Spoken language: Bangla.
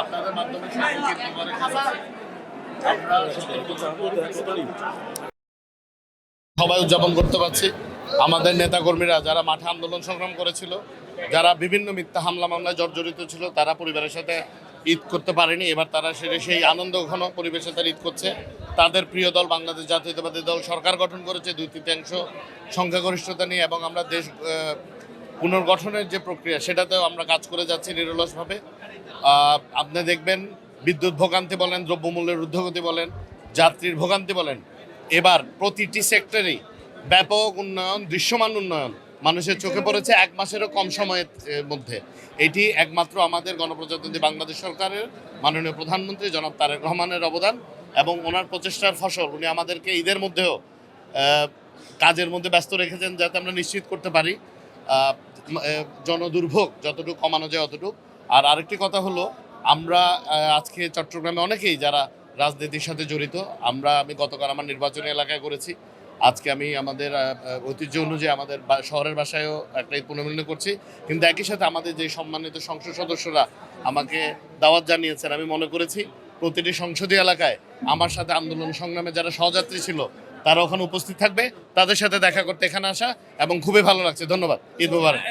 আপনাদের মাধ্যমে সবাই উদযাপন করতে পারছি। আমাদের নেতাকর্মীরা যারা মাঠে আন্দোলন সংগ্রাম করেছিল, যারা বিভিন্ন মিথ্যা হামলা মামলায় জর্জরিত ছিল, তারা পরিবারের সাথে ঈদ করতে পারেনি। এবার তারা সেই আনন্দ ঘন পরিবেশে তারা ঈদ করছে। তাদের প্রিয় দল বাংলাদেশ জাতীয়তাবাদী দল সরকার গঠন করেছে 2/3 সংখ্যাগরিষ্ঠতা নিয়ে, এবং আমরা দেশ পুনর্গঠনের যে প্রক্রিয়া সেটাতেও আমরা কাজ করে যাচ্ছি নিরলসভাবে। আপনি দেখবেন বিদ্যুৎ ভোগান্তি বলেন, দ্রব্যমূল্যের ঊর্ধ্বগতি বলেন, যাত্রীর ভোগান্তি বলেন, এবার প্রতিটি সেক্টরেই ব্যাপক উন্নয়ন, দৃশ্যমান উন্নয়ন মানুষের চোখে পড়েছে 1 মাসেরও কম সময়ের মধ্যে। এটি একমাত্র আমাদের গণপ্রজাতন্ত্রী বাংলাদেশ সরকারের মাননীয় প্রধানমন্ত্রী জনাব তারেক রহমানের অবদান এবং ওনার প্রচেষ্টার ফসল। উনি আমাদেরকে ঈদের মধ্যেও কাজের মধ্যে ব্যস্ত রেখেছেন যাতে আমরা নিশ্চিত করতে পারি জনদুর্ভোগ যতটুকু কমানো যায় অতটুকু। আর আরেকটি কথা হলো, আমরা আজকে চট্টগ্রামে অনেকেই যারা রাজনীতির সাথে জড়িত, আমি গতকাল আমার নির্বাচনী এলাকায় করেছি, আজকে আমি আমাদের ঐতিহ্য অনুযায়ী আমাদের শহরের বাসায়ও একটা ঈদ পুনর্মিলন করছি। কিন্তু একই সাথে আমাদের যে সম্মানিত সংসদ সদস্যরা আমাকে দাওয়াত জানিয়েছেন, আমি মনে করেছি প্রতিটি সংসদীয় এলাকায় আমার সাথে আন্দোলন সংগ্রামে যারা সহযাত্রী ছিল তারা ওখানে উপস্থিত থাকবে, তাদের সাথে দেখা করতে এখানে আসা, এবং খুবই ভালো লাগছে। ধন্যবাদ। ঈদ মুবারক।